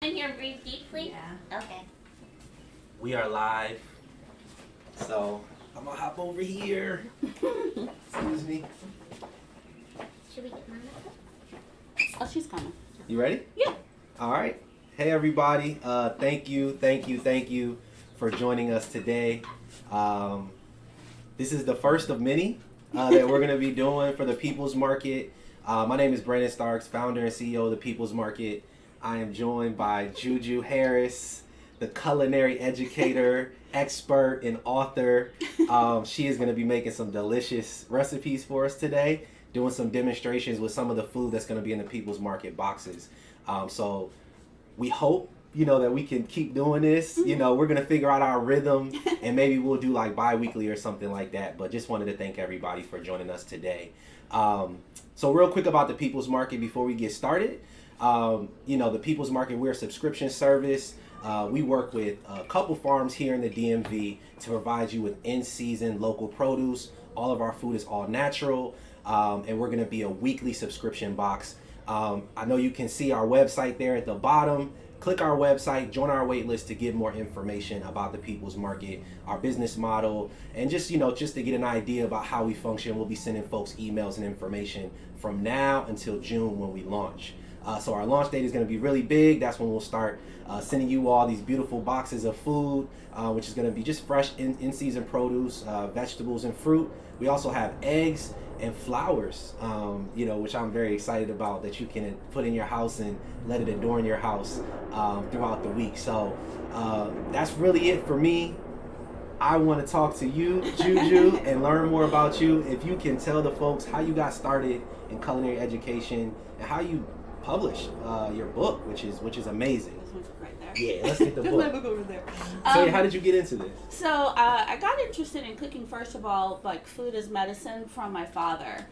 In here, breathe deeply? Yeah. Okay. We are live. So I'm gonna hop over here. Excuse me. Should we get Monica? Oh, she's coming. You ready? Yeah. All right. Hey everybody. Thank you for joining us today. This is the first of many that we're gonna be doing for the People's Market. My name is Brandon Starks, founder and CEO of the People's Market. I am joined by JuJu Harris, the culinary educator, expert, and author. She is going to be making some delicious recipes for us today, doing some demonstrations with some of the food that's going to be in the People's Market boxes. So we hope, that we can keep doing this. We're going to figure out our rhythm, and maybe we'll do like bi-weekly or something like that. But just wanted to thank everybody for joining us today. So real quick about the People's Market before we get started. The People's Market, we're a subscription service. We work with a couple farms here in the DMV to provide you with in-season local produce. All of our food is all natural, and we're going to be a weekly subscription box. I know you can see our website there at the bottom. Click our website, join our wait list to get more information about the People's Market, our business model, and just to get an idea about how we function. We'll be sending folks emails and information from now until June when we launch. So our launch date is going to be really big. That's when we'll start sending you all these beautiful boxes of food, which is going to be just fresh in-season produce, vegetables, and fruit. We also have eggs and flowers, which I'm very excited about, that you can put in your house and let it adorn your house throughout the week. So that's really it for me. I want to talk to you, JuJu, and learn more about you. If you can tell the folks how you got started in culinary education and how you published your book, which is amazing. This one's right there. Yeah, let's get the There's my book. book over there. So how did you get into this? So I got interested in cooking, first of all, like food as medicine, from my father.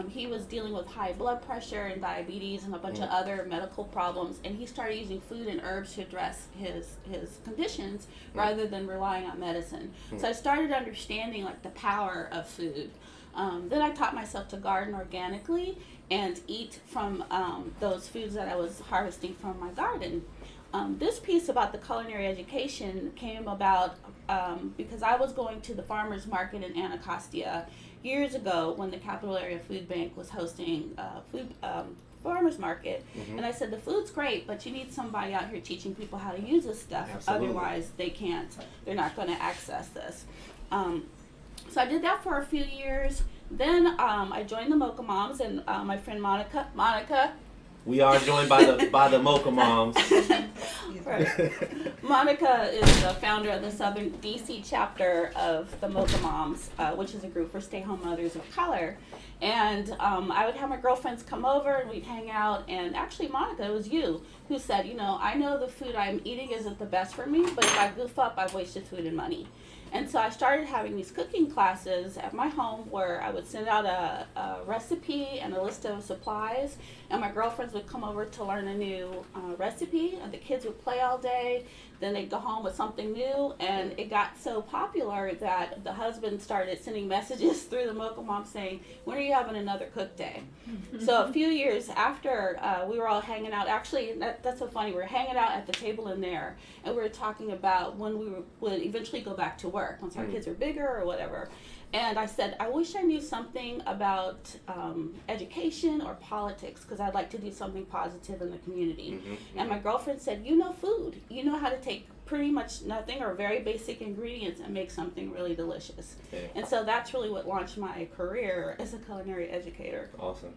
He was dealing with high blood pressure and diabetes and a bunch of other medical problems, and he started using food and herbs to address his conditions rather than relying on medicine. So I started understanding like the power of food. Then I taught myself to garden organically and eat from those foods that I was harvesting from my garden. This piece about the culinary education came about because I was going to the farmers market in Anacostia years ago when the Capital Area Food Bank was hosting farmers market, and I said, the food's great, but you need somebody out here teaching people how to use this stuff. Absolutely. Otherwise they're not going to access this. So I did that for a few years. Then I joined the Mocha Moms, and my friend Monica. We are joined by the Mocha Moms. Right. Monica is the founder of the Southern DC chapter of the Mocha Moms, which is a group for stay-home mothers of color. And I would have my girlfriends come over and we'd hang out. And actually, Monica, it was you who said, I know the food I'm eating isn't the best for me, but if I goof up, I've wasted food and money. And so I started having these cooking classes at my home where I would send out a recipe and a list of supplies, and my girlfriends would come over to learn a new recipe, and the kids would play all day. Then they'd go home with something new, and it got so popular that the husband started sending messages through the Mocha Mom saying, when are you having another cook day? So a few years after we were all hanging out, actually that's so funny, we were hanging out at the table in there, and we were talking about when we would eventually go back to work, once our kids are bigger or whatever. And I said, I wish I knew something about education or politics, because I'd like to do something positive in the community. And my girlfriend said, you know food. You know how to take pretty much nothing or very basic ingredients and make something really delicious. Okay. And so that's really what launched my career as a culinary educator. Awesome.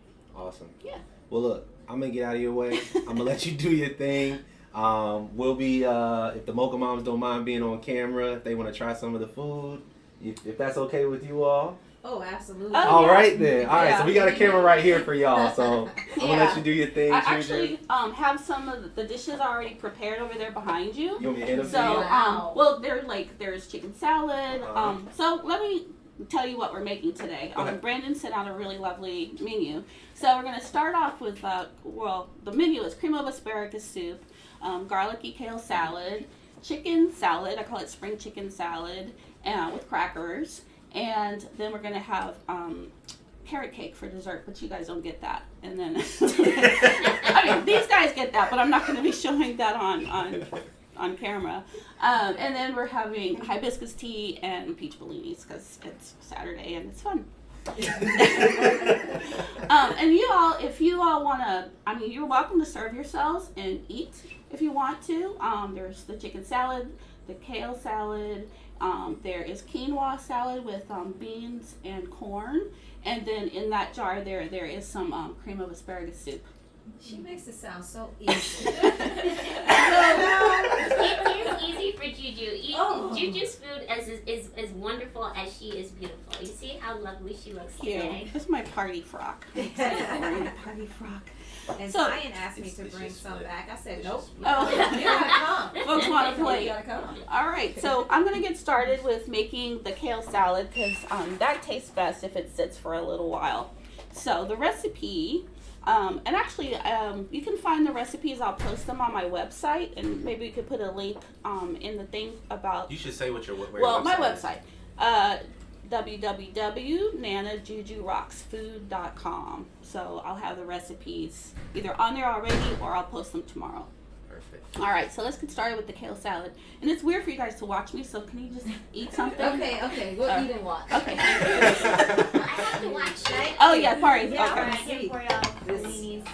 Yeah. Well, look, I'm going to get out of your way. I'm going to let you do your thing. We'll be, if the Mocha Moms don't mind being on camera, if they want to try some of the food, if that's okay with you all. Oh, absolutely. Oh, All yeah. right then. All right, Yeah. so we got a camera right here for y'all. So I'm gonna let you do your thing. I JuJu. actually have some of the dishes already prepared over there behind you. You want me to hit them? So, Wow. well, there's chicken salad. Uh-huh. So let me tell you what we're making today. Okay. Brandon sent out a really lovely menu. So we're going to start off with, the menu is cream of asparagus soup, garlicky kale salad, chicken salad, I call it spring chicken salad, with crackers. And then we're going to have carrot cake for dessert, but you guys don't get that. And then, I mean, these guys get that, but I'm not going to be showing that on camera. And then we're having hibiscus tea and peach bellinis because it's Saturday and it's fun. And you all, if you all want to, I mean, you're welcome to serve yourselves and eat if you want to. There's the chicken salad, the kale salad. There is quinoa salad with beans and corn, and then in that jar there is some cream of asparagus soup. She makes it sound so easy. It is easy for JuJu. JuJu's food is as wonderful as she is beautiful. You see how lovely she looks today. This is my party frock. I'm wearing a party frock. And So- Zion asked me to bring some back. I said, nope. Oh. You gotta come. Folks want to play. You gotta come. All right, so I'm going to get started with making the kale salad because that tastes best if it sits for a little while. So the recipe, and actually you can find the recipes. I'll post them on my website, and maybe we could put a link in the thing about. You should say what your My website. website, www.nanajujurocksfood.com. So I'll have the recipes either on there already or I'll post them tomorrow. Perfect. All right, so let's get started with the kale salad. And it's weird for you guys to watch me, so can you just eat something? Okay, we'll eat and watch. Okay. I have to watch it. Oh yeah, party. Yeah, Okay. Right here for y'all. This- Bellinis.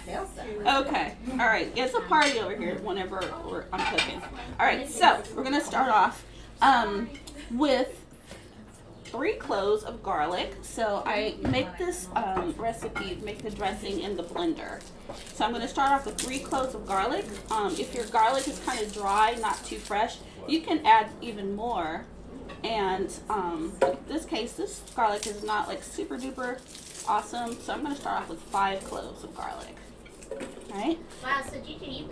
Okay. All right. Yeah, it's a party over here whenever I'm cooking. All right. So we're gonna start off with 3 cloves of garlic. So I make this recipe, make the dressing in the blender. So I'm going to start off with 3 cloves of garlic. If your garlic is kind of dry, not too fresh, you can add even more. And in this case, this garlic is not like super duper awesome. So I'm going to start off with 5 cloves of garlic. All right. Wow, so JuJu, you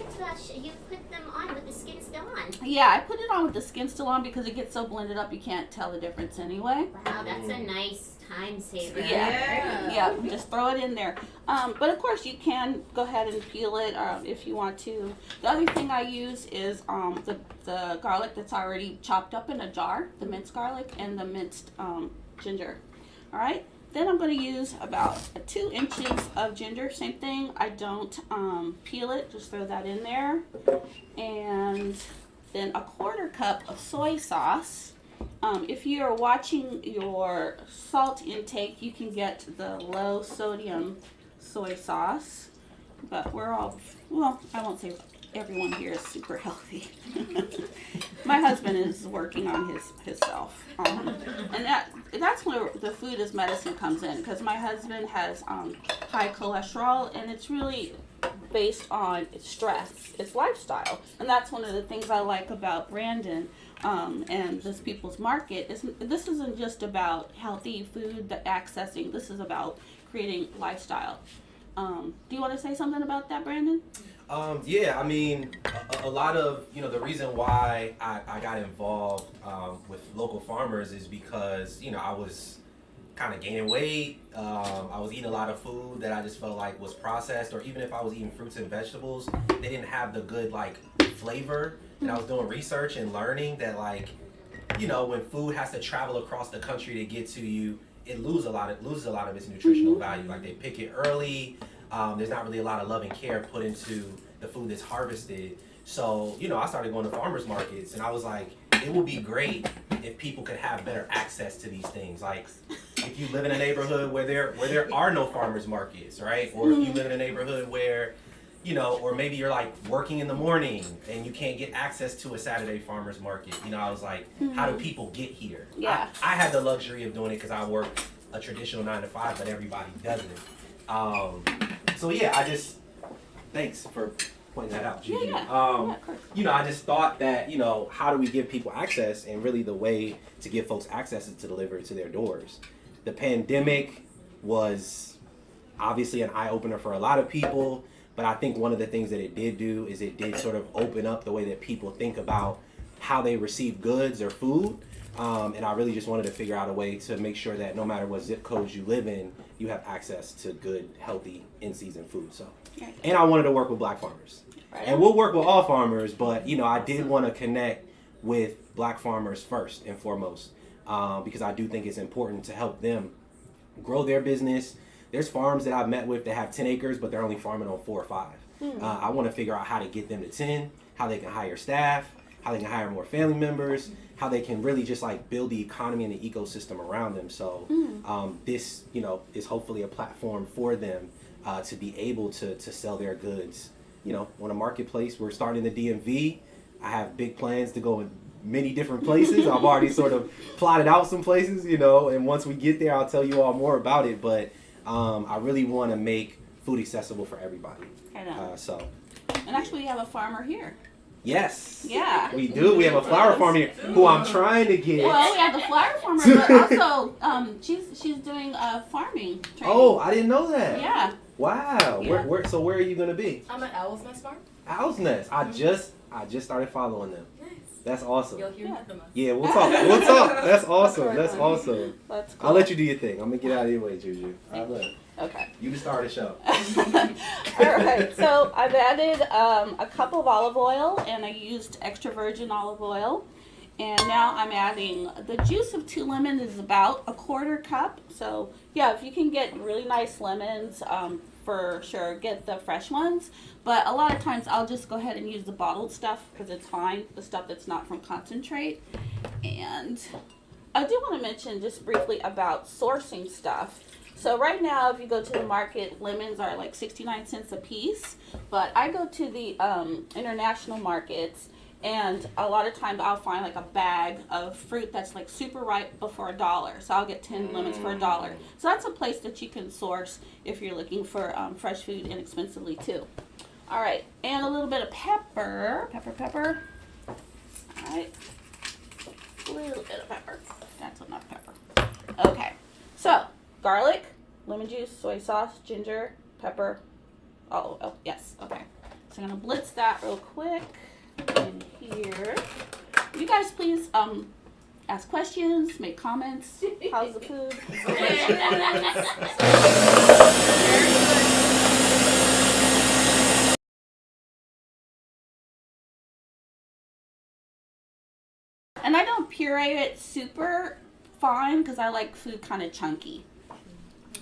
put them on with the skin still on. Yeah, I put it on with the skin still on because it gets so blended up you can't tell the difference anyway. Wow, that's a nice time saver. Yeah, just throw it in there. But of course you can go ahead and peel it if you want to. The other thing I use is the garlic that's already chopped up in a jar, the minced garlic and the minced ginger. All right. Then I'm going to use about 2 inches of ginger. Same thing. I don't peel it. Just throw that in there. And then a 1/4 cup of soy sauce. If you are watching your salt intake, you can get the low sodium soy sauce. But we're all, well, I won't say everyone here is super healthy. My husband is working on himself. And that's where the food as medicine comes in, because my husband has high cholesterol, and it's really based on stress, it's lifestyle. And that's one of the things I like about Brandon and this People's Market. This isn't just about healthy food accessing, this is about creating lifestyle. Do you want to say something about that, Brandon? Yeah, I mean, a lot of, the reason why I got involved with local farmers is because, I was kind of gaining weight. I was eating a lot of food that I just felt like was processed, or even if I was eating fruits and vegetables, they didn't have the good, flavor. And I was doing research and learning that, when food has to travel across the country to get to you, it loses a lot of its nutritional value. Like, they pick it early. There's not really a lot of love and care put into the food that's harvested. So, I started going to farmers markets, and I was like, it would be great if people could have better access to these things. Like, if you live in a neighborhood where there are no farmers markets, right? Or if you live in a neighborhood where, or maybe you're working in the morning and you can't get access to a Saturday farmers market. I was like, how do people get here? Yeah. I had the luxury of doing it because I work a traditional 9-to-5, but everybody doesn't. So yeah, thanks for pointing that out, JuJu. I just thought that, how do we give people access? And really the way to give folks access is to deliver it to their doors. The pandemic was obviously an eye-opener for a lot of people, but I think one of the things that it did do is it did sort of open up the way that people think about how they receive goods or food. And I really just wanted to figure out a way to make sure that no matter what zip codes you live in, you have access to good, healthy, in-season food. So, and I wanted to work with Black farmers. Right. And we'll work with all farmers, but, I did want to connect with Black farmers first and foremost, because I do think it's important to help them grow their business, there's farms that I've met with that have 10 acres, but they're only farming on 4 or 5. I want to figure out how to get them to 10, how they can hire staff, how they can hire more family members, how they can really just like build the economy and the ecosystem around them. So this, you know, is hopefully a platform for them to be able to sell their goods, you know, on a marketplace. We're starting the DMV. I have big plans to go in many different places. I've already sort of plotted out some places, you know, and once we get there, I'll tell you all more about it. But I really want to make food accessible for everybody. I know. So. And actually, we have a farmer here. Yes. Yeah. We do. We have a flower farmer here who I'm trying to get. Well, we have the flower farmer, but also she's doing farming training. Oh, I didn't know that. Yeah. Wow. Yeah. Where are you gonna be? I'm at Owl's Nest Farm. Owl's Nest. I just started following them. Nice. That's awesome. You'll hear more from us. Yeah, we'll talk. We'll talk. That's awesome. That's awesome. That's cool. I'll let you do your thing. I'm gonna get out of your way, Juju. I'll let. Okay. You can start the show. All right. So I've added a cup of olive oil, and I used extra virgin olive oil. And now I'm adding the juice of 2 lemons is about a 1/4 cup. So yeah, if you can get really nice lemons, for sure get the fresh ones. But a lot of times I'll just go ahead and use the bottled stuff because it's fine, the stuff that's not from concentrate. And I do want to mention just briefly about sourcing stuff. So right now, if you go to the market, lemons are like 69 cents a piece. But I go to the international markets, and a lot of times I'll find like a bag of fruit that's like super ripe for $1. So I'll get 10 lemons for $1. So that's a place that you can source if you're looking for fresh food inexpensively too. All right, and a little bit of pepper. Pepper. All right, a little bit of pepper. That's enough pepper. Okay, so garlic, lemon juice, soy sauce, ginger, pepper. Oh, yes, okay. So I'm gonna blitz that real quick in here. You guys please ask questions, make comments. How's the food? And I don't puree it super fine because I like food kind of chunky.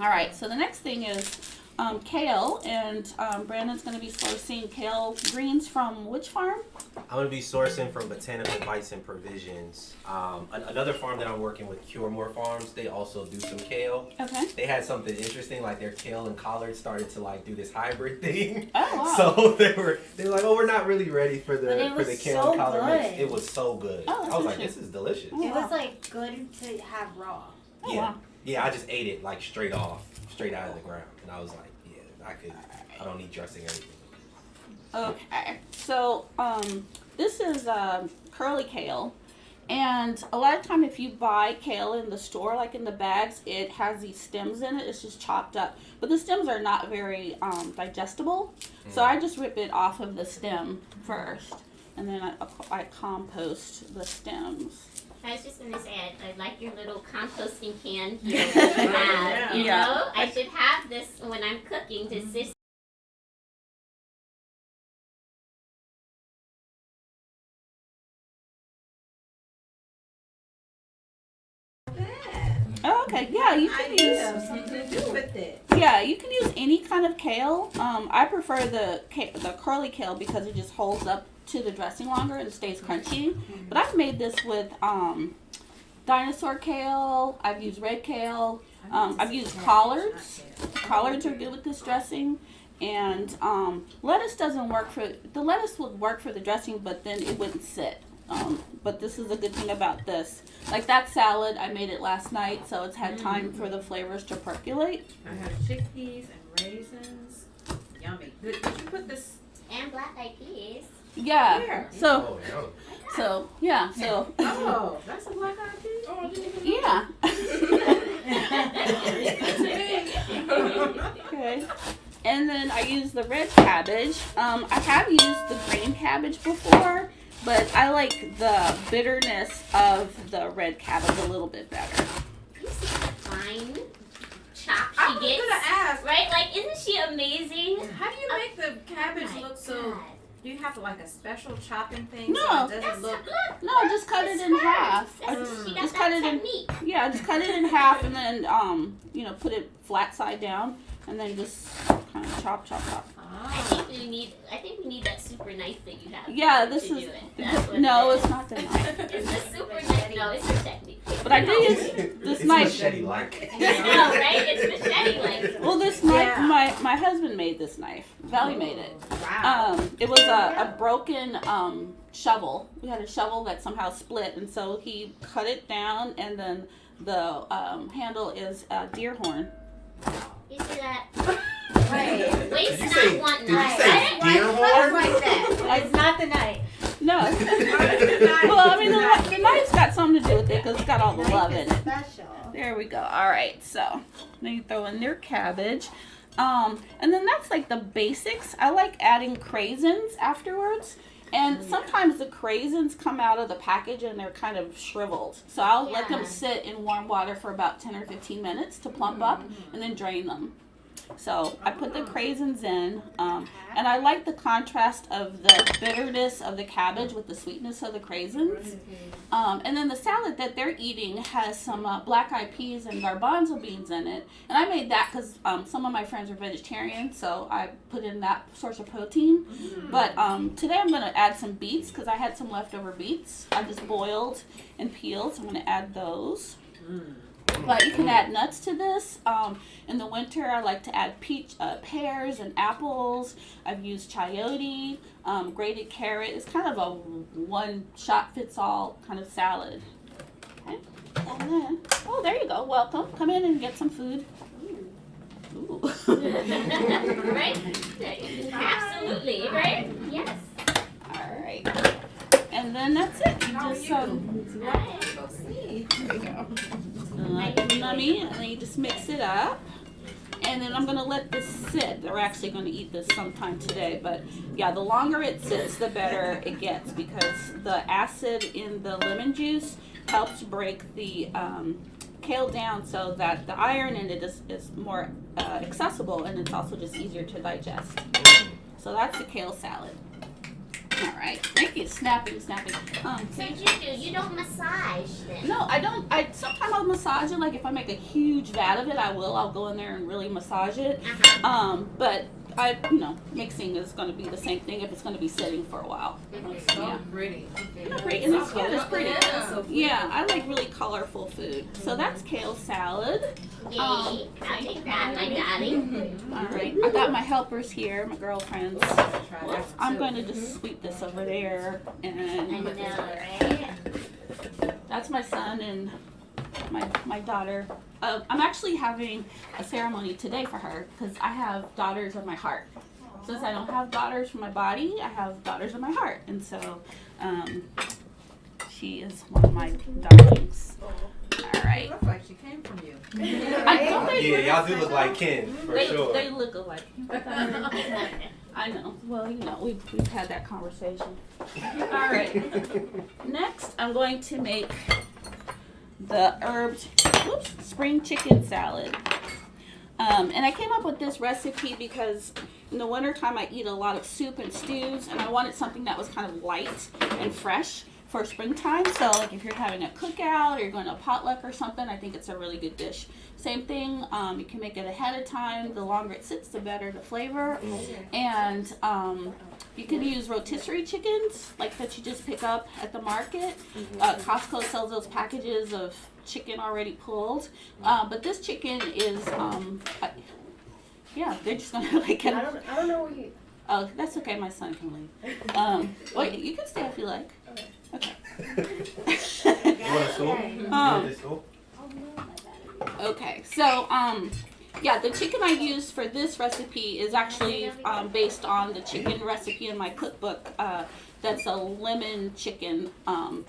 All right, so the next thing is kale, and Brandon's going to be sourcing kale greens from which farm? I'm going to be sourcing from Botanical Bites and Provisions. Another farm that I'm working with, Cure More Farms, they also do some kale. Okay. They had something interesting, like their kale and collard started to like do this hybrid thing. Oh, wow. So they were like, oh, we're not really ready for But it the was kale so and collard good. mix. It was so good. Oh, that's I was like, interesting. this is delicious. Oh, It wow. was like good to have raw. Oh, Yeah. wow. Yeah, I just ate it like straight out of the ground. And I was like, yeah, I don't need dressing or anything. Okay, so this is curly kale, and a lot of time if you buy kale in the store, like in the bags, it has these stems in it. It's just chopped up, but the stems are not very digestible. So I just rip it off of the stem first, and then I compost the stems. I was just gonna say, I like your little composting can here that you have. You Yeah. know, I should have this when I'm cooking to assist. Oh, okay, yeah, you I can do use. have something to do with it. Yeah, you can use any kind of kale. I prefer the curly kale because it just holds up to the dressing longer and stays crunchy. But I've made this with dinosaur kale. I've used red kale. I've used collards. Collards are good with this dressing. And lettuce doesn't work for the lettuce would work for the dressing, but then it wouldn't sit. But this is a good thing about this. Like that salad, I made it last night, so it's had time for the flavors to percolate. I have chickpeas and raisins. Yummy. Did you put this? And black eyed peas. Yeah. Where? So Oh, so yeah. So Oh, that's a black eyed pea? Oh, I didn't even yeah. Okay. And then I use the red cabbage. I have used the green cabbage before, but I like the bitterness of the red cabbage a little bit better. You see the fine chop I she was gets? gonna ask, Right? Like, isn't she amazing? how do you make the cabbage Oh my look so God. Do you have like a special chopping thing? No. So it doesn't look. No, just cut it in half. She got Just that cut it in. technique. Yeah, just cut it in half and then put it flat side down and then just kind of chop. I think we need that super knife that you have. Yeah, to this do is it. That's what no, it it's not the knife. It's a super knife. No, it's a technique. But I do use this It's knife. machete-like. No, right? It's machete like. Well, this knife, Yeah. my husband made this knife. Valley made it. Wow. It was a broken shovel. We had a shovel that somehow split, and so he cut it down, and then the handle is a deer horn. You see that? Right. Waste Did you not, say- want did you not. say Right? deer I horn? like that. It's not the night. No. Well, I mean, the knife's got something to do with it because it's got all the love in it. Special. There we go. All right, so then you throw in your cabbage. And then that's like the basics. I like adding craisins afterwards. And sometimes the craisins come out of the package and they're kind of shriveled. So I'll let them Yeah. sit in warm water for about 10 or 15 minutes to plump up and then drain them. So I put the craisins in, and I like the contrast of the bitterness of the cabbage with the sweetness of the craisins. And then the salad that they're eating has some black-eyed peas and garbanzo beans in it. And I made that because some of my friends are vegetarian, so I put in that source of protein. But today I'm going to add some beets because I had some leftover beets. I just boiled and peeled, so I'm going to add those. But you can add nuts to this. In the winter, I like to add pears and apples. I've used chayote, grated carrot. It's kind of a one-shot-fits-all kind of salad. Okay. And then, oh, there you go. Welcome. Come in and get some food. Ooh. Right? Absolutely, right? Yes. All right. And then that's it. You just Alright. there you go. Nummy, and then you just mix it up. And then I'm going to let this sit. We're actually going to eat this sometime today. But yeah, the longer it sits, the better it gets because the acid in the lemon juice helps break the kale down so that the iron in it is more accessible and it's also just easier to digest. So that's the kale salad. All right. Thank you. Snapping. So JuJu, you don't massage then? No, I don't. Sometimes I'll massage it. Like if I make a huge vat of it, I'll go in there and really massage it. But mixing is going to be the same thing if it's going to be sitting for a while. So Yeah. pretty. Isn't that pretty? And it's pretty. Yeah. Yeah, I like really colorful food. So that's kale salad. Yay. I'll take that, my darling. All right. I got my helpers here, my girlfriends. Try that one I'm too. going to just sweep this over there, I and know, right? that's my son and my daughter. I'm actually having a ceremony today for her because I have daughters of my heart. Since I don't have daughters from my body, I have daughters of my heart, and so she is one of my darlings. All right. Looks like she came from you. Yeah, y'all do look like kin, for sure. They look alike. I know. Well, we've had that conversation. All right. Next, I'm going to make the spring chicken salad. And I came up with this recipe because in the wintertime I eat a lot of soup and stews, and I wanted something that was kind of light and fresh for springtime. So like if you're having a cookout or you're going to a potluck or something, I think it's a really good dish. Same thing, you can make it ahead of time. The longer it sits, the better the flavor. And you can use rotisserie chickens like that you just pick up at the market. Costco sells those packages of chicken already pulled. But this chicken is, they're just gonna like I don't know where you. Oh, that's okay. My son can leave. Wait, you can stay if you like. Okay. You want a soup? You want this soup? Okay. So, the chicken I used for this recipe is actually based on the chicken recipe in my cookbook. That's a lemon chicken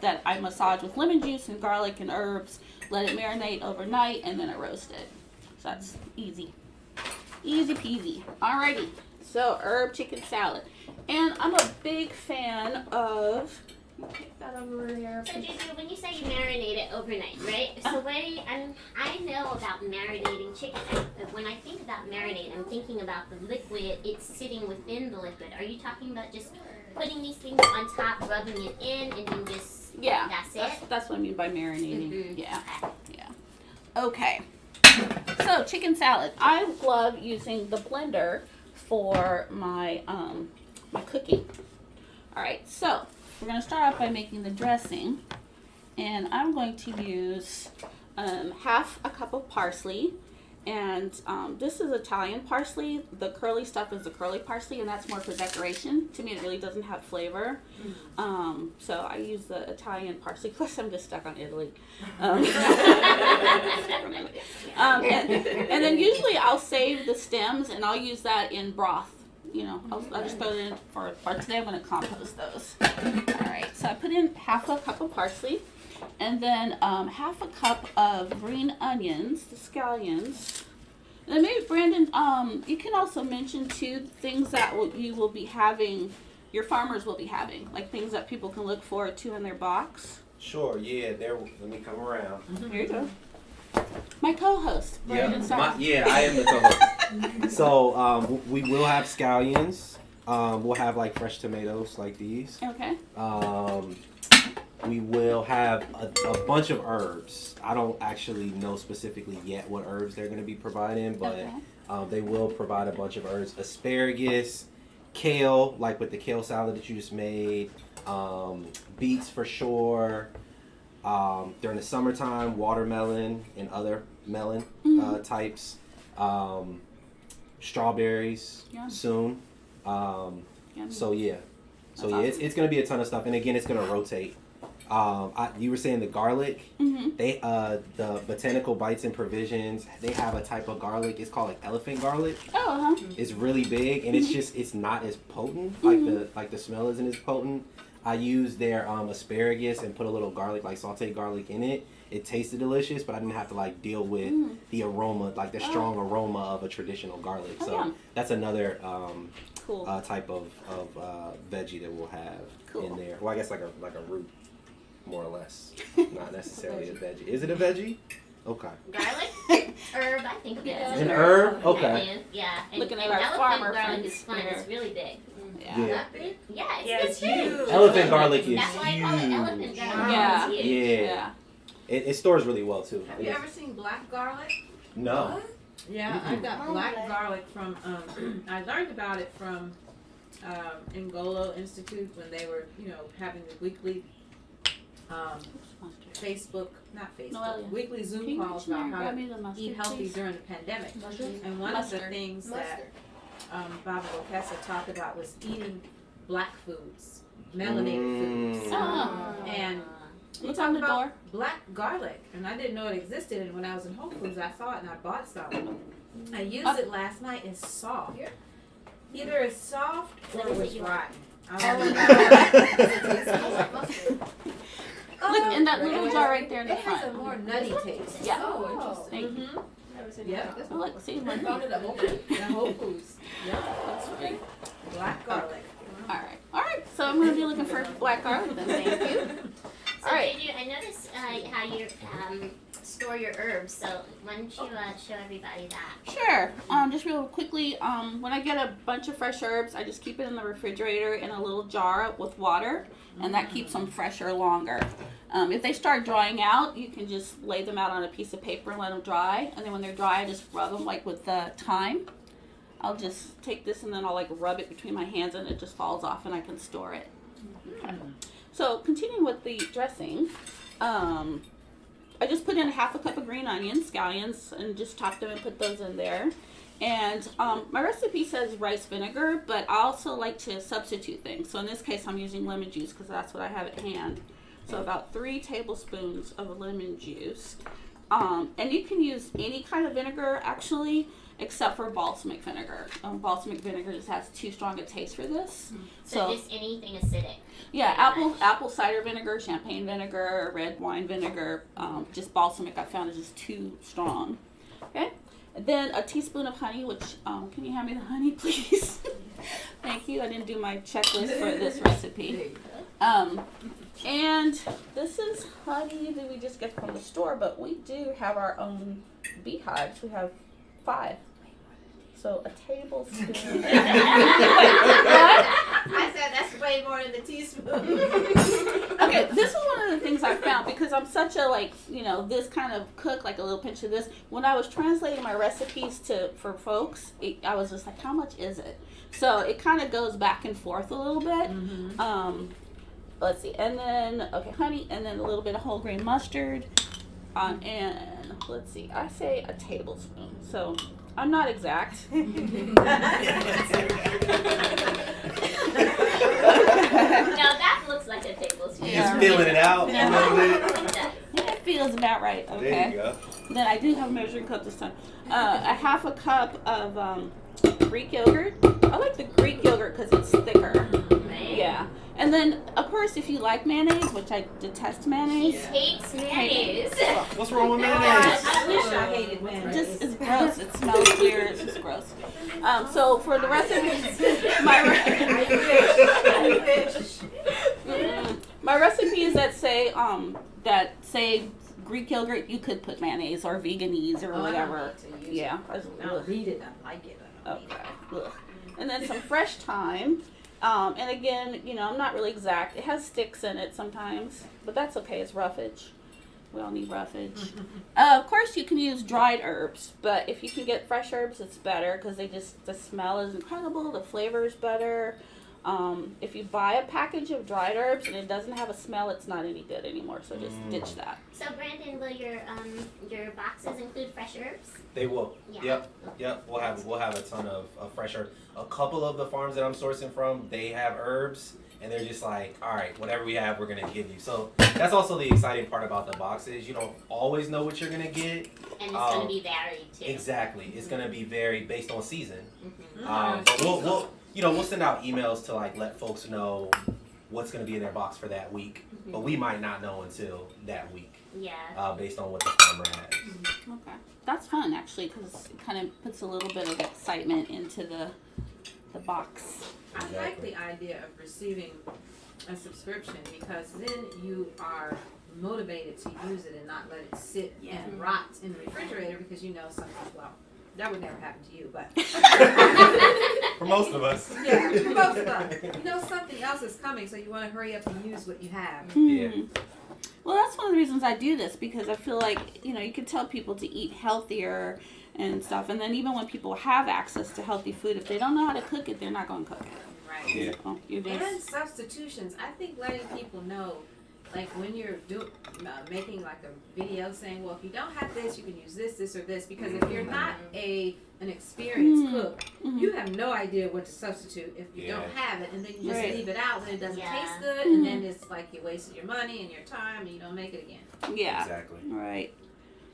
that I massage with lemon juice and garlic and herbs. Let it marinate overnight, and then I roast it. So that's easy. Easy peasy. Alrighty. So herb chicken salad. And I'm a big fan of Take that over here. So JuJu, when you say you marinate it overnight, right? So I know about marinating chicken. When I think about marinate, I'm thinking about the liquid. It's sitting within the liquid. Are you talking about just putting these things on top, rubbing it in, and then just that's it? That's what I mean by marinating. Mm-hmm. Yeah. Okay. So chicken salad. I love using the blender for my my cooking. All right. So we're gonna start off by making the dressing, and I'm going to use half a cup of parsley. And this is Italian parsley. The curly stuff is the curly parsley, and that's more for decoration. To me, it really doesn't have flavor. So I use the Italian parsley. Plus, I'm just stuck on Italy. And then usually I'll save the stems, and I'll use that in broth. You know, I'll just throw it in for today. I'm going to compost those. All right. So I put in half a cup of parsley. And then half a cup of green onions, the scallions. And then maybe Brandon, you can also mention two things that you will be having, your farmers will be having, like things that people can look forward to in their box. Sure, yeah, let me come around. Here you go. My co-host, Brandon Starks. I am the co-host. So we will have scallions. We'll have like fresh tomatoes like these. Okay. We will have a bunch of herbs. I don't actually know specifically yet what herbs they're going to be providing, but they will provide a bunch of herbs. Asparagus, kale, like with the kale salad that you just made, beets for sure. During the summertime, watermelon and other melon types. Strawberries soon. So yeah. It's going to be a ton of stuff. And again, it's going to rotate. You were saying the garlic. They the Botanical Bites and Provisions. They have a type of garlic. It's called like elephant garlic. It's really big, and it's not as potent. Like the smell isn't as potent. I used their asparagus and put a little garlic, like sauteed garlic, in it. It tasted delicious, but I didn't have to like deal with the aroma, like the strong aroma of a traditional garlic. So that's another type of veggie that we'll have in there. Well, I guess like a root. More or less, not necessarily a veggie. Is it a veggie? Okay. Garlic, herb. I think it is. An herb? Okay. Yeah. And, Looking at and our elephant farmer garlic friends is fun. here. It's really big. Yeah. Yeah, it's huge. Elephant garlic is That's why I call it elephant garlic. Yeah. It's huge. Yeah. It stores really well too. Have you ever seen black garlic? No. Yeah, I got black garlic from, I learned about it from Ngolo Institute when they were, having the weekly weekly Zoom calls about how to eat healthy during the pandemic. And one of the things that Baba Bokessa talked about was eating black foods, melanated foods. And he talked about black garlic, and I didn't know it existed. And when I was in Whole Foods, I saw it and I bought some. I used it last night. It's soft. Either it's soft or it was rotten. Look in that little jar right there in the It has a front. more nutty taste. Yeah. Oh, interesting. Yeah. Oh, look, see, I found it at Whole Foods. The Whole Foods. Yeah. that's great. Black garlic. All right. So I'm gonna be looking for black garlic then. Thank you. So All right. JuJu, I noticed how you store your herbs. So why don't you show everybody that? Sure. Just real quickly, when I get a bunch of fresh herbs, I just keep it in the refrigerator in a little jar with water, and that keeps them fresher longer. If they start drying out, you can just lay them out on a piece of paper and let them dry. And then when they're dry, I just rub them like with thyme. I'll just take this and then I'll like rub it between my hands and it just falls off and I can store it. So continuing with the dressing, I just put in half a cup of green onions, scallions, and just chop them and put those in there. And my recipe says rice vinegar, but I also like to substitute things. So in this case, I'm using lemon juice because that's what I have at hand. So about 3 tablespoons of lemon juice. And you can use any kind of vinegar, actually, except for balsamic vinegar. Balsamic vinegar just has too strong a taste for this. So just anything acidic. Yeah, apple cider vinegar, champagne vinegar, red wine vinegar. Just balsamic I found is just too strong. Okay. And then a teaspoon of honey, which, can you hand me the honey, please? Thank you. I didn't do my checklist for this recipe. And this is honey that we just get from the store, but we do have our own beehives. We have 5. So a tablespoon. Wait, what? I said that's way more than the teaspoon. Okay, this is one of the things I found because I'm such a this kind of cook, like a little pinch of this. When I was translating my recipes for folks, I was just like, how much is it? So it kind of goes back and forth a little bit. Let's see, and then honey, and then a little bit of whole grain mustard, and let's see, I say a tablespoon. So I'm not exact. Now that looks like a tablespoon. You just feeling it out. Yeah. A little bit. It feels about right. Okay. There you go. Then I do have a measuring cup this time. A half a cup of Greek yogurt. I like the Greek yogurt because it's thicker. Right. Yeah. And then, of course, if you like mayonnaise, which I detest mayonnaise. Hates mayonnaise. What's wrong with mayonnaise? I wish I hated mayonnaise. Just it's gross. It smells weird. It's just gross. So for the recipes, my recipes that say Greek yogurt, you could put mayonnaise or veganese or whatever. Yeah. I'll read it. I like it. Okay. Ugh. And then some fresh thyme. And again, I'm not really exact. It has sticks in it sometimes, but that's okay. It's roughage. We all need roughage. Of course, you can use dried herbs, but if you can get fresh herbs, it's better because the smell is incredible. The flavor is better. If you buy a package of dried herbs and it doesn't have a smell, it's not any good anymore. So just ditch that. So Brandon, will your boxes include fresh herbs? They will. Yeah. Yep. We'll have a ton of fresh herbs. A couple of the farms that I'm sourcing from, they have herbs, and they're just like, all right, whatever we have, we're gonna give you. So that's also the exciting part about the boxes. You don't always know what you're gonna get. And it's gonna be varied too. Exactly. It's gonna be varied based on season. Mm-hmm. But we'll send out emails to let folks know what's gonna be in their box for that week. Mm-hmm. But we might not know until that week. Yeah. Based on what the farmer has. Okay. That's fun, actually, because it kind of puts a little bit of excitement into the box. I like the idea of receiving a subscription because then you are motivated to use it and not let it sit and rot in the refrigerator because something, that would never happen to you, but For most of us. Yeah, for most of us. Something else is coming, so you want to hurry up and use what you have. Yeah. Well, that's one of the reasons I do this because I feel like, you can tell people to eat healthier and stuff. And then even when people have access to healthy food, if they don't know how to cook it, they're not going to cook it. Right. Yeah. So And substitutions. I think letting people know, when you're making a video saying, well, if you don't have this, you can use this, this, or this. Because if you're not an experienced cook, you have no idea what to substitute if you don't have it. And then you just leave it out and it doesn't taste good. And then it's like you wasted your money and your time and you don't make it again. Yeah. Exactly. Right.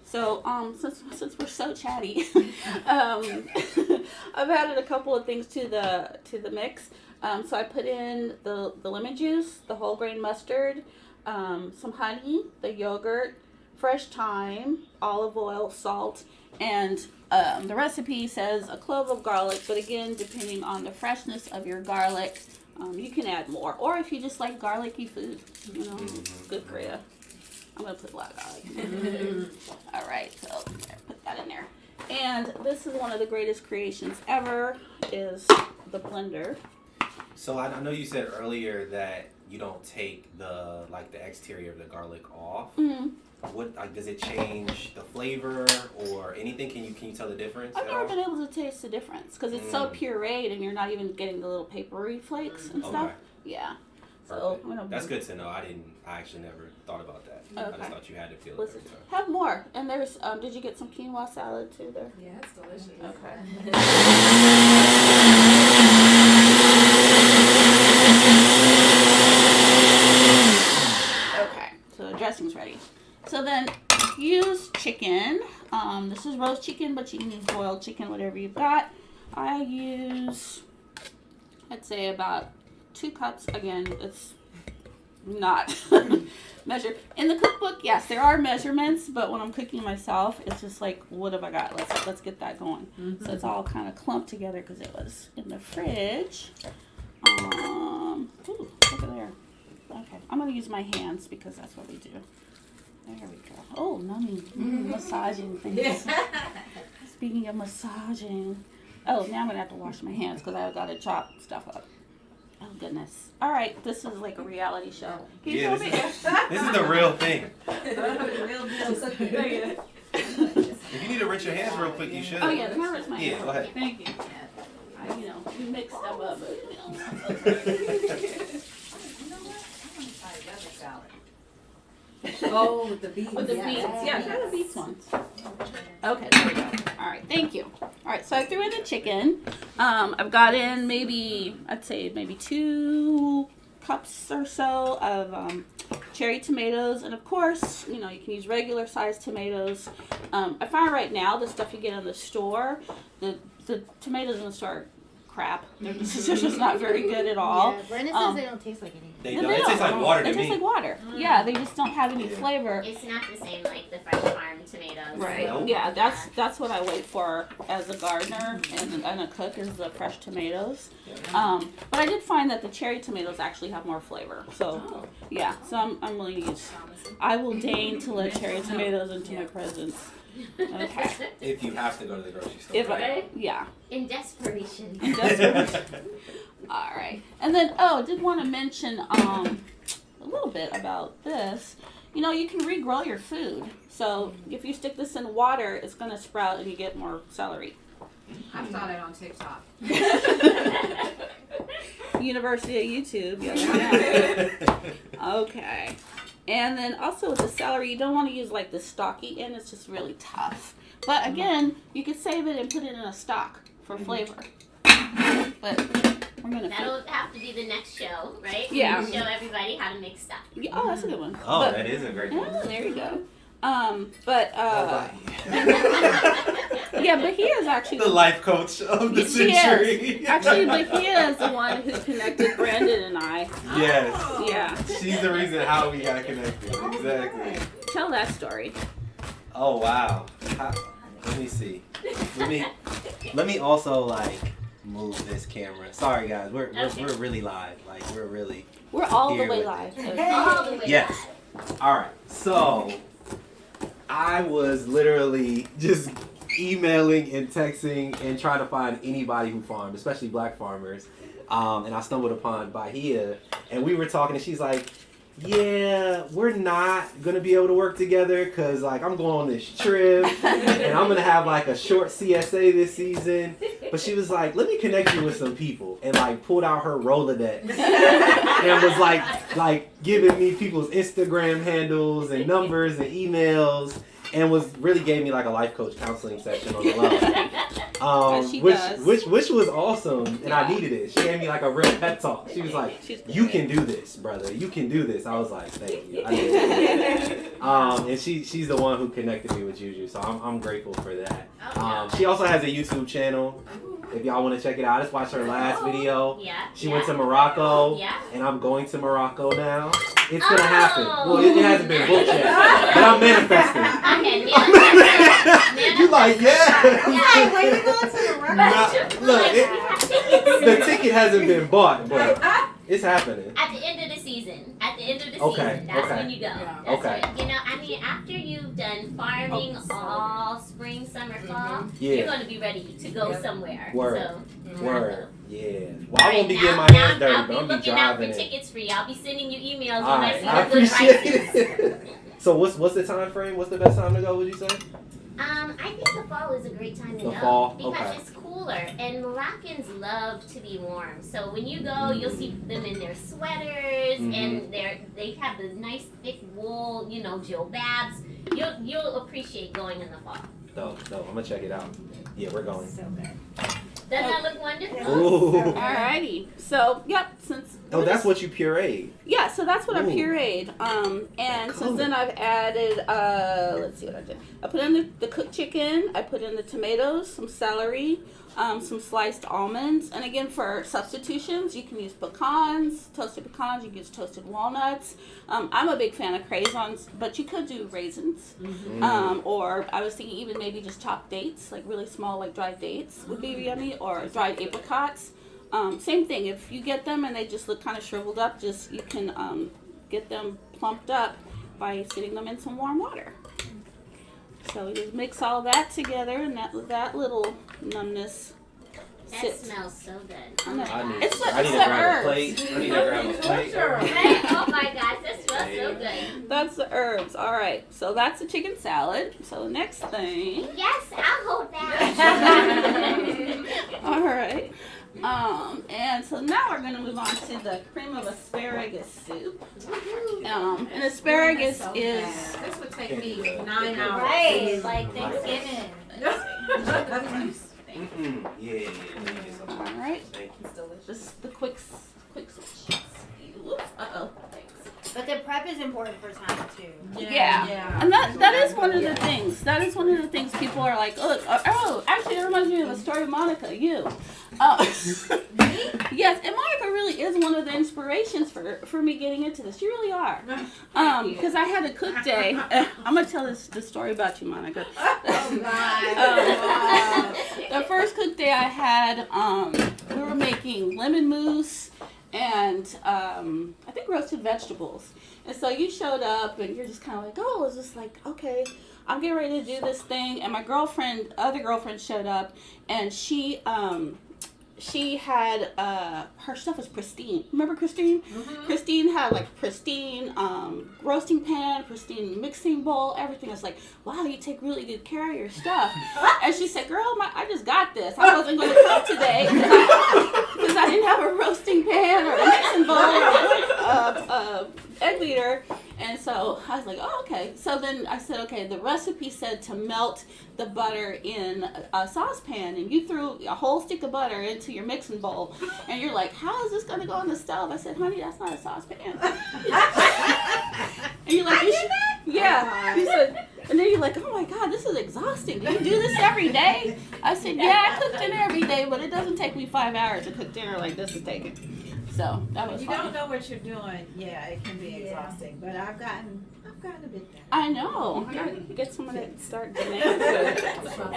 So, since we're so chatty, I've added a couple of things to the mix. So I put in the lemon juice, the whole grain mustard, some honey, the yogurt, fresh thyme, olive oil, salt, and the recipe says a clove of garlic. But again, depending on the freshness of your garlic, you can add more. Or if you just like garlicky food, it's good for you. I'm going to put a lot of garlic in. All right, so put that in there. And this is one of the greatest creations ever, is the blender. So I know you said earlier that you don't take the exterior of the garlic off. Mm-hmm. What does it change the flavor or anything? Can you tell the difference? I've never been able to taste the difference because it's so pureed and you're not even getting the little papery flakes and stuff. Okay. Yeah. So that's good to know. I actually never thought about that. Okay. I just thought you had to feel it Listen, every time. have more. And there's did you get some quinoa salad too there? Yeah, it's delicious. Okay. Okay, so the dressing's ready. So then use chicken. This is roast chicken, but you can use boiled chicken, whatever you've got. I use, I'd say about 2 cups. Again, it's not measured. In the cookbook, yes, there are measurements, but when I'm cooking myself, it's just like, what have I got? Let's get that going. So it's all kind of clumped together because it was in the fridge. Ooh, look at there. Okay, I'm gonna use my hands because that's what we do. There we go. Oh, nummy, massaging things. Speaking of massaging, oh, now I'm gonna have to wash my hands because I've got to chop stuff up. Oh goodness. All right, this is like a reality show. Can you show me? This is the real thing. Real deal. If you need to rinse your hands real quick, you should. Oh yeah, can I rinse my hands? Yeah, go ahead. Thank you. We mix them up, but Oh, with the beets. With the beets, yeah, try the beets ones. Okay, there we go. All right, thank you. All right, so I threw in the chicken. I've got in I'd say maybe 2 cups or so of cherry tomatoes, and of course, you can use regular sized tomatoes. I find right now the stuff you get in the store, the tomatoes in the store are crap. They're just not very good at all. Yeah, Brandon says they don't taste like anything. They don't. It tastes like water to They me. taste like water. Yeah, they just don't have any flavor. It's not the same like the fresh farm tomatoes. Right. Nope. Yeah, that's what I wait for as a gardener and a cook is the fresh tomatoes. But I did find that the cherry tomatoes actually have more flavor. So yeah, so I'm willing to use. I will deign to let cherry tomatoes into my presence. Okay. If you have to go to the grocery store. Yeah. In desperation. All right. And then I did want to mention a little bit about this. You can regrow your food. So if you stick this in water, it's going to sprout and you get more celery. I saw that on TikTok. University of YouTube. Yeah. Okay. And then also with the celery, you don't want to use like the stalky end. It's just really tough. But again, you could save it and put it in a stock for flavor. But we're going to... That'll have to be the next show, right? Yeah. Show everybody how to make stuff. Yeah, oh, that's a good one. Oh, that is a great one. Oh, there you go. But he is actually the life coach of the She century. is. Actually, but he is the one who connected Brandon and I. Yes. Yeah. She's the reason how we got connected. Exactly. Tell that story. Oh wow. Let me see. Let me also move this camera. Sorry guys, we're really live. We're all Here the way with live. All the way Yes. back. All right. So I was literally just emailing and texting and trying to find anybody who farmed, especially black farmers. And I stumbled upon Bahia, and we were talking, and she's like, yeah, we're not going to be able to work together because, I'm going on this trip, and I'm going to have, a short CSA this season. But she was like, let me connect you with some people, and, pulled out her Rolodex and was, giving me people's Instagram handles and numbers and emails, and really gave me, a life coach counseling session on the low. Which was awesome, and I needed it. She gave me a real pep talk. She was like, "You can do this, brother. You can do this." I was like, "Thank you." I needed it. And she's the one who connected me with JuJu, so I'm grateful for that. She also has a YouTube channel. If y'all want to check it out, just watch her last video. Yeah. She went to Morocco, and I'm going to Morocco now. It's gonna happen. Well, it hasn't been booked yet, but I'm manifesting. Okay, You like, yeah. Yeah, Why are you going to Morocco? Look, the ticket hasn't been bought, but it's happening. At the end of the season. Okay, That's okay. when you go. Yeah. That's Okay. when, after you've done farming all spring, summer, fall, Yeah. you're going to be ready to go somewhere. Word. So, Word. Yeah. Well, I won't be Alright, getting my now hands dirty, I'll but be I'm be looking out for driving it. tickets for you. I'll be sending you emails All when I right, see I the good appreciate prices. it. So what's the time frame? What's the best time to go? Would you say? I think the fall is a great time to The go fall? because Okay. it's cooler and Moroccans love to be warm. So when you go, you'll see them in their sweaters and they have the nice thick wool, jilbabs. You'll appreciate going in the fall. No, I'm gonna check it out. Yeah, we're going. So good. Doesn't that look wonderful? Ooh. Alrighty. So, yep, Oh, that's what you pureed. Yeah, so that's what I Ooh. pureed. And since then I've added, let's see what I did. I put in the cooked chicken, I put in the tomatoes, some celery, some sliced almonds. And again, for substitutions, you can use pecans, you can use toasted walnuts. I'm a big fan of craisins, but you could do raisins. Or I was thinking even maybe just chopped dates, really small, dried dates would be yummy, or dried apricots. Same thing, if you get them and they just look kind of shriveled up, you can get them plumped up by sitting them in some warm water. So we just mix all that together, and that little numbness That sits. smells so good. I need It's to the grab a herbs. plate. I need to grab a plate. Right? Oh my gosh, that smells so good. That's the herbs. All right, so that's the chicken salad. So the next thing. Yes, I'll hold that. All right. And so now we're gonna move on to the cream of asparagus soup. And asparagus is. This would take me 9 hours. Right, like Thanksgiving. Yeah. All right. Thank you. This the quick switch. Whoops. Uh-oh. Thanks. But the prep is important for time too. Yeah. And that is one of the things. That is one of the things people are like, oh, actually, it reminds me of a story of Monica, you. Yes, and Monica really is one of the inspirations for me getting into this. You really are. Because I had a cook day. I'm going to tell this story about you, Monica. The first cook day I had, we were making lemon mousse and I think roasted vegetables. And so you showed up and you're just kind of like, oh, it's just like, okay, I'm getting ready to do this thing. And my other girlfriend showed up, and she had, her stuff was pristine. Remember Christine? Mm-hmm. Christine had like pristine roasting pan, pristine mixing bowl, everything. I was like, wow, you take really good care of your stuff. And she said, girl, I just got this. I wasn't going to cook today because I didn't have a roasting pan or a mixing bowl or egg beater. And so I was like, oh, okay. So then I said, okay, the recipe said to melt the butter in a saucepan, and you threw a whole stick of butter into your mixing bowl, and you're like, how is this going to go on the stove? I said, honey, that's not a saucepan. And you're like, you should, yeah. You said, and then you're like, oh my God, this is exhausting. Do you do this every day? I said, yeah, I cook dinner every day, but it doesn't take me 5 hours to cook dinner like this is taking. So that was You fun. don't know what you're doing. Yeah, it can be exhausting. But I've gotten a bit better. I know. I gotta get someone to start doing it. I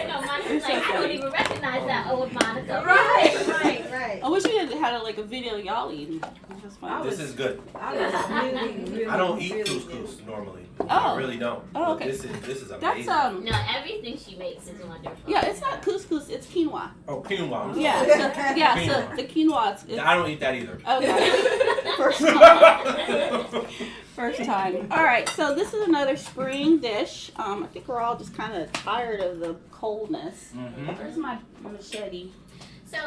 know, Monica's like, I don't even recognize that old Monica. Right. I wish we had a video of y'all eating. That's fun. This is good. I was really I don't eat really couscous normally. Oh. I really don't. Oh, okay. But this is That's amazing. No, everything she makes is wonderful. yeah, it's not couscous, it's quinoa. Oh, quinoa. Yeah, so the quinoa. It's, I don't eat that either. okay. First time. All right, so this is another spring dish. I think we're all just kind of tired of the coldness. Mm-hmm. Where's my machete? So,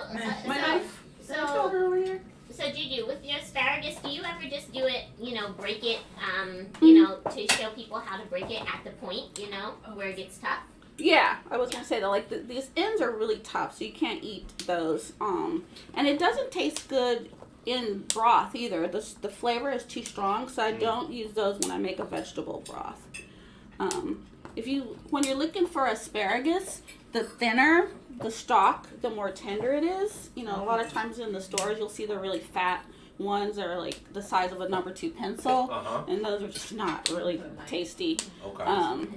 My knife. Did I throw it over here? So JuJu, with your asparagus, do you ever just do it, break it, to show people how to break it at the point, where it gets tough? Yeah, I was gonna say that. Like these ends are really tough, so you can't eat those. And it doesn't taste good in broth either. The flavor is too strong, so I don't use those when I make a vegetable broth. When you're looking for asparagus, the thinner the stalk, the more tender it is. A lot of times in the stores you'll see the really fat ones that are like the size of a number 2 pencil, and those are just not really tasty. Okay.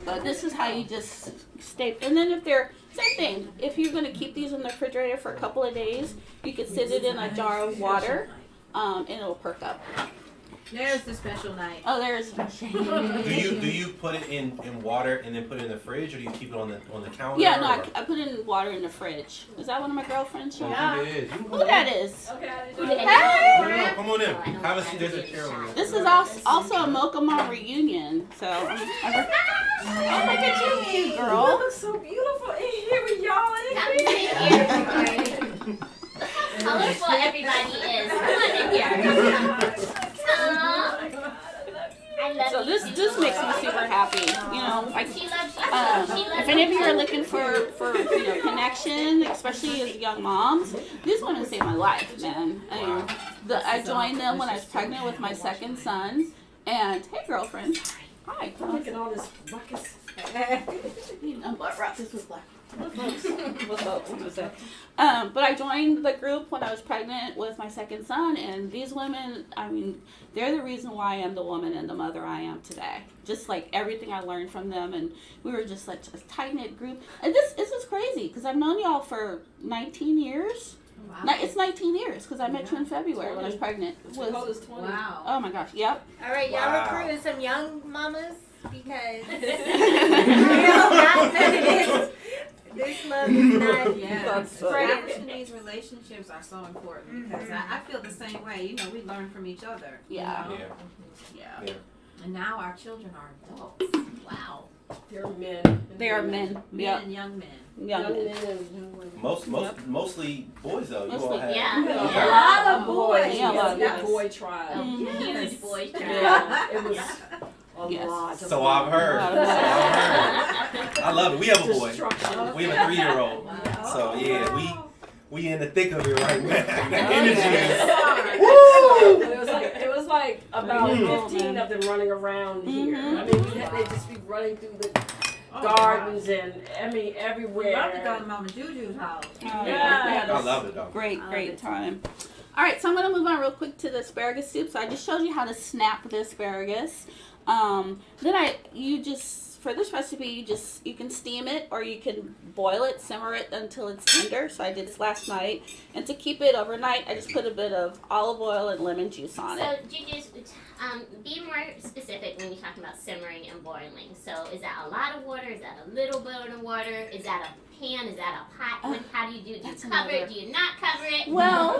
But this is how you just stay. And then same thing, if you're going to keep these in the refrigerator for a couple of days, you could sit it in a jar of water, and it'll perk up. There's the special night. Oh, there's. Do you put it in water and then put it in the fridge, or do you keep it on the counter? Yeah, no, I put it in water in the fridge. Is that one of my girlfriends? Yeah. Who that is? Okay. Hey! Come on in. Have a seat. There's a chair over there. This is also a Mocha Mom reunion. So, oh, look at you, cute girl. You look so beautiful in here with y'all in Come here. in here. Colorful everybody is. Come on in here. I love So you this too. makes me super happy. She loves you. If any of you are looking for connection, especially as young moms, these women saved my life, man. I joined them when I was pregnant with my second son. And hey, girlfriend. Hi. Look at all this ruckus. What ruckus was like? But I joined the group when I was pregnant with my second son, and these women, they're the reason why I am the woman and the mother I am today. Just like everything I learned from them, and we were just like a tight-knit group. And this is crazy, because I've known y'all for 19 years, Wow. It's 19 years because I met you in February when I was pregnant. Dakota's 20. Wow. Oh my gosh, yep. All right, y'all Wow. recruiting some young mamas because not this love is not Yeah, That's establishing these relationships are so important because I feel the same way. You know, we learn from each other. you Yeah. know? Yeah. Yeah. And now our children are adults. Wow. They're men. They are men. Men Yep. and young men. Young Young men. men and young women. Mostly boys though. You all Mostly, have. yeah. Yeah, Okay. a lot of boys. Yeah, a lot of Yes, boys. boy tribe. Huge Yes. boys tribe. Yeah, it was a Yes. lot. Of So I've heard. Wow. So I've heard. I love it. We have a boy. Destruction. We have a 3-year-old. Wow. So yeah, we in the thick of it right now. The Okay. energy is. Woo! Woo! It was like about Mhm. 15 of them running around here. Mhm. I mean, they'd just be running through the Oh, gardens and We everywhere. love to go to Mama Juju's house. Oh, Yeah. I love it though. Great, I love great it. time. All right, so I'm gonna move on real quick to the asparagus soup. So I just showed you how to snap the asparagus. For this recipe, you can steam it or you can boil it, simmer it until it's tender. So I did this last night, and to keep it overnight, I just put a bit of olive oil and lemon juice on So, it. Juju's, be more specific when you're talking about simmering and boiling. So, is that a lot of water? Is that a little bit of water? Is that a pan? Is that a pot? How do you do it? Do you That's cover another- it? Do you not cover it? Well,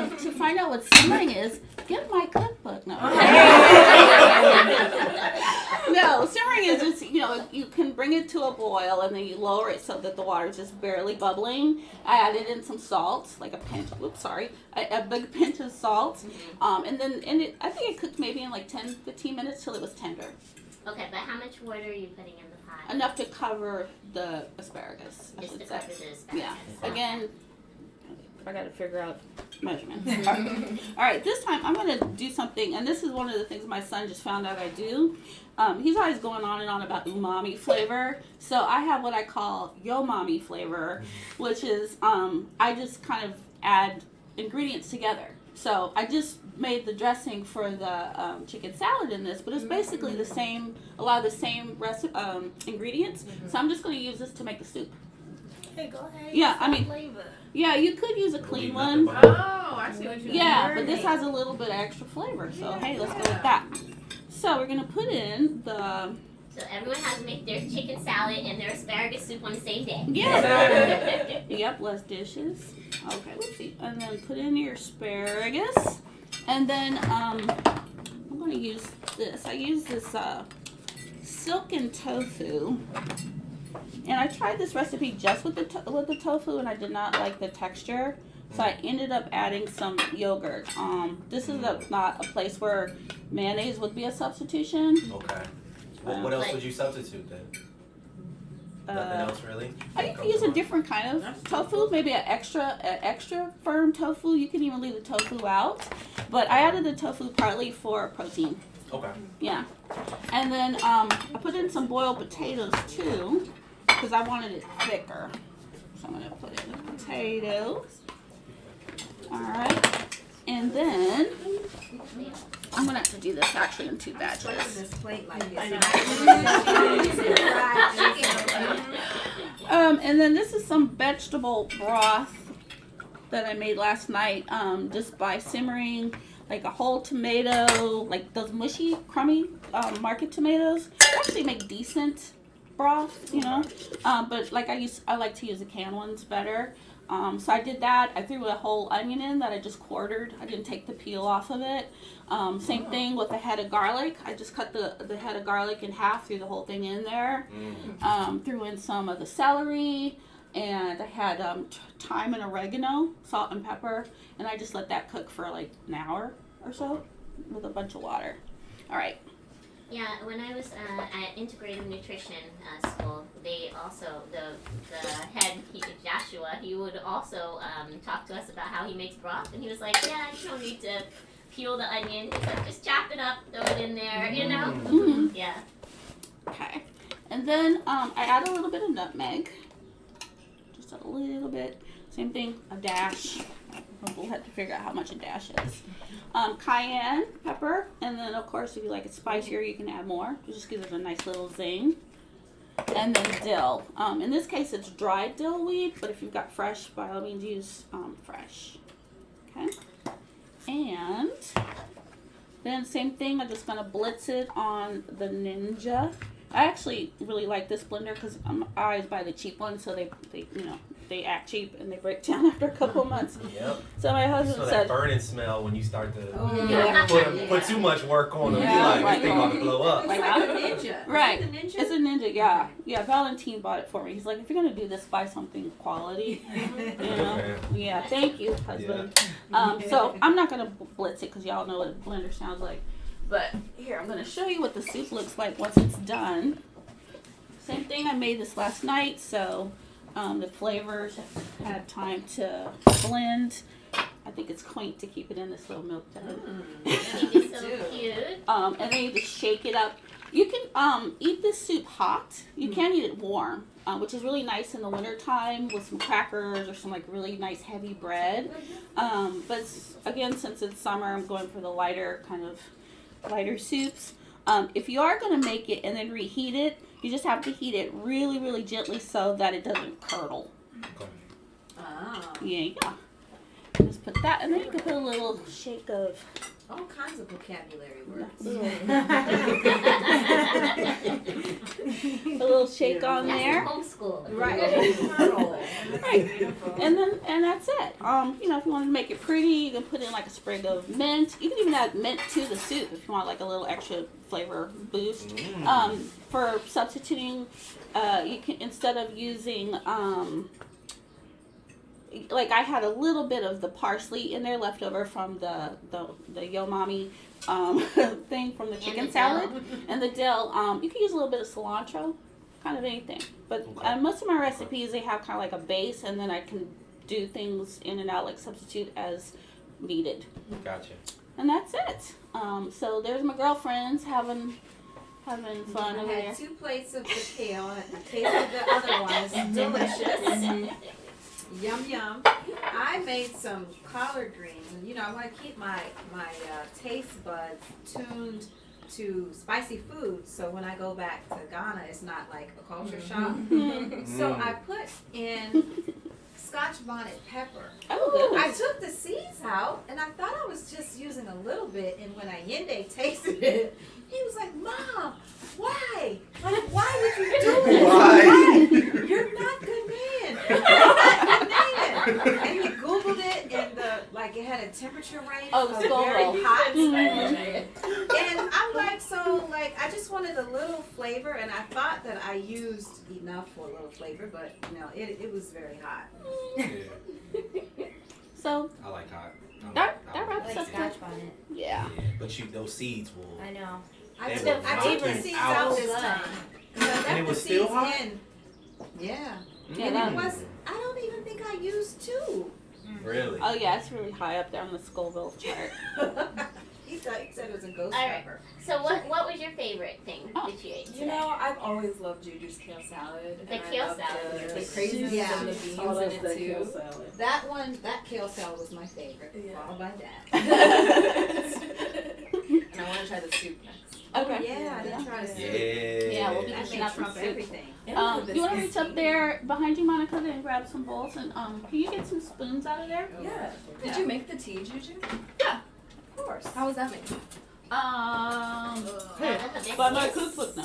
to find out what simmering is, get my cookbook. No. No, simmering is just, you can bring it to a boil and then you lower it so that the water is just barely bubbling. I added in some salt, like a big pinch of salt. And then I think it cooked maybe in like 10-15 minutes till it was tender. Okay, but how much water are you putting in the pot? Enough to cover the asparagus, I Just should to say. cover the asparagus. Yeah. Okay. Again, I got to figure out measurements. All right, this time I'm going to do something, and this is one of the things my son just found out I do. He's always going on and on about umami flavor. So I have what I call yo mommy flavor, which is I just kind of add ingredients together. So I just made the dressing for the chicken salad in this, but it's basically the same, a lot of the same ingredients. So I'm just going to use this to make the soup. Hey, go ahead. Yeah, I mean, flavor. yeah, you could use a clean Leave nothing one. behind. Oh, I see what you're Yeah, but doing. this has a little bit of extra flavor, so hey, let's go with that. So we're gonna put in the So everyone has to make their chicken salad and their asparagus soup on the same day. yep, less dishes. Okay, whoopsie. And then put in your asparagus, and then I'm gonna use this. I use this silken tofu. And I tried this recipe just with the tofu, and I did not like the texture, so I ended up adding some yogurt. This is not a place where mayonnaise would be a substitution. Okay. What else would you substitute then? Nothing else really? You can use a different kind of tofu, maybe an extra firm tofu. You can even leave the tofu out, but I added the tofu partly for protein. Okay. Yeah, and then I put in some boiled potatoes too, because I wanted it thicker. So I'm gonna put in the potatoes. All right, and then I'm gonna have to do this actually in 2 batches. This plate like this. And then this is some vegetable broth that I made last night, just by simmering like a whole tomato, like those mushy, crummy market tomatoes. Actually make decent broth, but like I like to use the canned ones better. So I did that. I threw a whole onion in that I just quartered. I didn't take the peel off of it. Same thing with a head of garlic. I just cut the head of garlic in half, threw the whole thing in there. Threw in some of the celery, and I had thyme and oregano, salt and pepper, and I just let that cook for like an hour or so with a bunch of water. All right. Yeah, when I was at integrative nutrition school, they also, the head, Joshua, he would also talk to us about how he makes broth, and he was like, yeah, you don't need to peel the onion, just chop it up, throw it in there, Mm-hmm. Yeah. Okay. And then I add a little bit of nutmeg. Just a little bit. Same thing, a dash. We'll have to figure out how much a dash is. Cayenne pepper, and then of course if you like it spicier, you can add more. It just gives it a nice little zing. and then dill. In this case, it's dried dill weed, but if you've got fresh, by all means use fresh. Okay, and then same thing. I'm just gonna blitz it on the Ninja. I actually really like this blender because I always buy the cheap one, so they they act cheap and they break down after a couple of months. Yep. So my husband So that said, burning smell when you start to Yeah. put too much work on them. Yeah, You're like, this thing about to blow up. Like, It's like a ninja. Right. Is it the ninja? it's a Ninja, yeah. Yeah, Valentine bought it for me. He's like, if you're going to do this, buy something quality. You know? Okay. Yeah, thank you, husband. So I'm not going to blitz it because y'all know what a blender sounds like. But here, I'm going to show you what the soup looks like once it's done. Same thing, I made this last night, so the flavors have had time to blend. I think it's quaint to keep it in this little milk jug. It is so cute. And then you just shake it up. You can eat this soup hot. You can eat it warm, which is really nice in the wintertime with some crackers or some like really nice heavy bread. But again, since it's summer, I'm going for the lighter soups. If you are going to make it and then reheat it, you just have to heat it really, really gently so that it doesn't curdle. Ah. Yeah, you go. Just put that, and then you can put a little shake of All kinds of vocabulary words. a little shake on That's there. homeschool. Right. And that's it. If you want to make it pretty, you can put in like a sprig of mint. You can even add mint to the soup if you want like a little extra flavor boost. For substituting, you can, instead of using like I had a little bit of the parsley in there left over from the Yo Mommy thing from the chicken salad and the dill. You can use a little bit of cilantro, kind of anything. But most of my recipes, they have kind of like a base, and then I can do things in and out, like substitute as needed. Gotcha. And that's it. So there's my girlfriends having fun over I there. had 2 plates of the kale and I tasted the other one. It's delicious. Yum yum. I made some collard greens, and I want to keep my taste buds tuned to spicy food, so when I go back to Ghana, it's not like a culture shock. So I put in Scotch bonnet pepper. Oh, good. I took the seeds out, and I thought I was just using a little bit, and when Ayende tasted it, he was like, "Mom, why? Like, why would you do this? Why? You're not good man. You're not good man." And he Googled it, and it had a temperature range Oh, of Scoville. very hot. Mhm. And I'm like, I just wanted a little flavor, and I thought that I used enough for a little flavor, but it was very hot. Yeah. So I like hot. that I wraps Like up Scotch bonnet. yeah. Yeah, but those seeds will. I know. I They took will I knock took the you seeds out. out this time. 'Cause I left And it the was still seeds hot? in. Yeah. Yeah, And that- it was, I don't even think I used 2. Really? Oh yeah, it's really high up there on the Scoville chart. He said it was a ghost All right. pepper. So what was your favorite thing that you ate today? You know, I've always loved JuJu's kale salad. The and I kale love salad the is craisins Yeah. and the beans Oh, in that's it that kale too. salad. That kale salad was my favorite, Yeah. followed by that. And I want to try the soup next. Okay. Yeah, I didn't try to Yeah. soup. Yeah, we'll be That dishing may out some trump soup. everything. You want to reach up there behind you, Monica, and grab some bowls, and can you get some spoons out of there? Yeah. Did you make the tea, JuJu? Yeah. Of course. How was that made? By my cookbook now.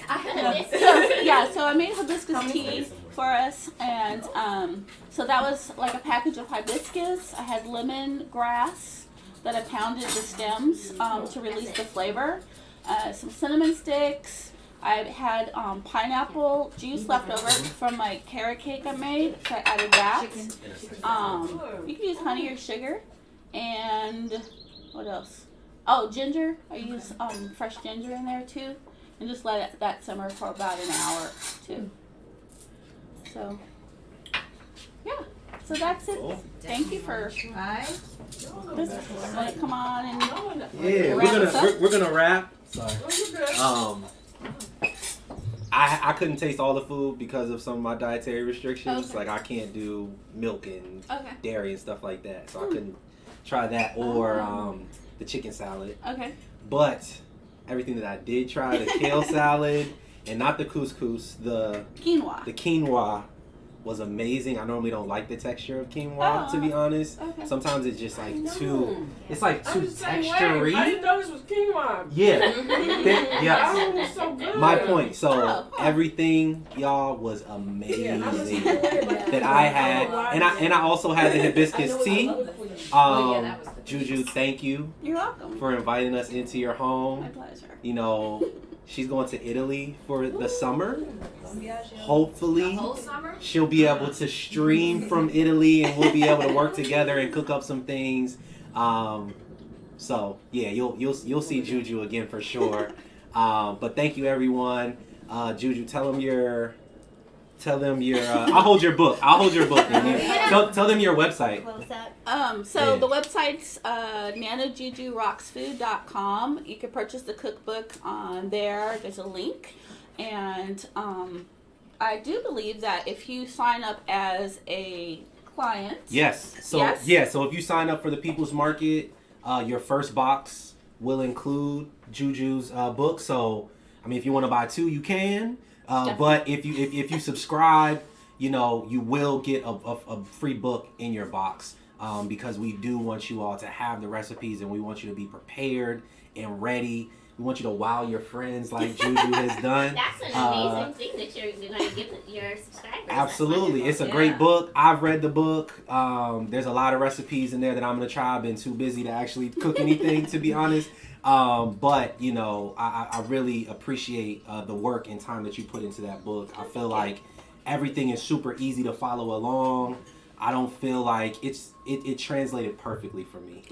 Hibiscus. So I made hibiscus tea for us, and so that was like a package of hibiscus. I had lemongrass that I pounded the stems to release the flavor. Some cinnamon sticks. I had pineapple juice left over from my carrot cake I made, so I added that. You can use honey or sugar, and what else? Oh, ginger. I use fresh ginger in there too, and just let that simmer for about an hour too. So, yeah. So that's it. Cool. Thank you for Right? this. Come on and Yeah, Wrap us up? we're gonna wrap. Sorry. I couldn't taste all the food because of some of my dietary restrictions. Okay. Like I can't do milk and okay. dairy and stuff like that, so I couldn't try that or the chicken salad. Okay. But everything that I did try, the kale salad and not the couscous, the quinoa was amazing. I normally don't like the texture of quinoa, to be honest. Okay. Sometimes it's just like too, it's like I'm too the same way. textury. I didn't know this was quinoa. Yeah. Yeah. Oh, it was so good. My point. So Oh. everything, y'all, was amazing Yeah, I was the same way, but that I had, and I also had the hibiscus tea. that was the Juju, thank you You're welcome. for inviting us into your My home. pleasure. You know, she's going to Italy for the summer. The Hopefully, whole summer? she'll be able to stream from Italy, and we'll be able to work together and cook up some things. So yeah, you'll see Juju again for sure. But thank you, everyone. Juju, tell them your. I'll hold your book. And tell them your website. Close up. So Yeah. the website's nanajujurocksfood.com. You can purchase the cookbook on there. There's a link. And I do believe that if you sign up as a client. Yes. So Yes? yeah. So if you sign up for the People's Market, your first box will include Juju's book. So I mean, if you want to buy 2, you can. But if you subscribe, you know, you will get a free book in your box, because we do want you all to have the recipes, and we want you to be prepared and ready. We want you to wow your friends like Juju has done. That's an amazing thing that you're going to give your subscribers. Absolutely. That's It's a great book. I've read the book. There's a lot of recipes in there that I'm going to try. I've been too busy to actually cook anything, to be honest. But, you know, I really appreciate the work and time that you put into that book. I feel like everything is super easy to follow along. I don't feel like it translated perfectly for me,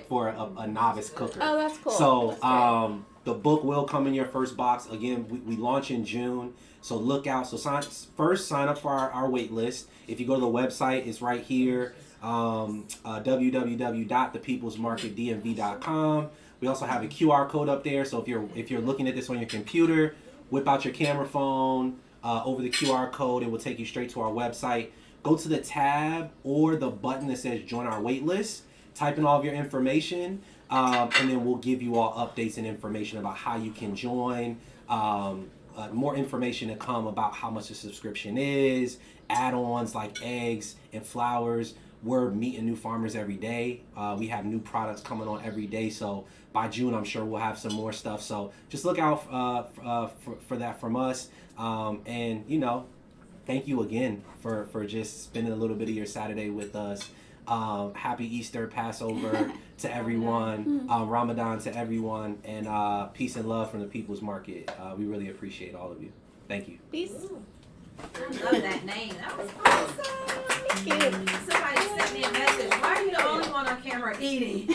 for a novice cooker. Oh, that's cool. So, That's great. the book will come in your first box. Again, we launch in June, so look out. So sign up for our wait list. If you go to the website, it's right here, www.thepeoplesmarketdmv.com. We also have a QR code up there, so if you're looking at this on your computer, whip out your camera phone over the QR code. It will take you straight to our website. Go to the tab or the button that says join our wait list. Type in all of your information, and then we'll give you all updates and information about how you can join. More information to come about how much the subscription is, add-ons like eggs and flowers. We're meeting new farmers every day. We have new products coming on every day. So by June, I'm sure we'll have some more stuff. So just look out for that from us. And, you know, thank you again for just spending a little bit of your Saturday with us. Happy Easter, Passover to everyone, Ramadan to everyone, and peace and love from the People's Market. We really appreciate all of you. Thank you. Peace. I love that name. That was awesome. Thank you. Somebody sent me a message. Why are you the only one on camera eating?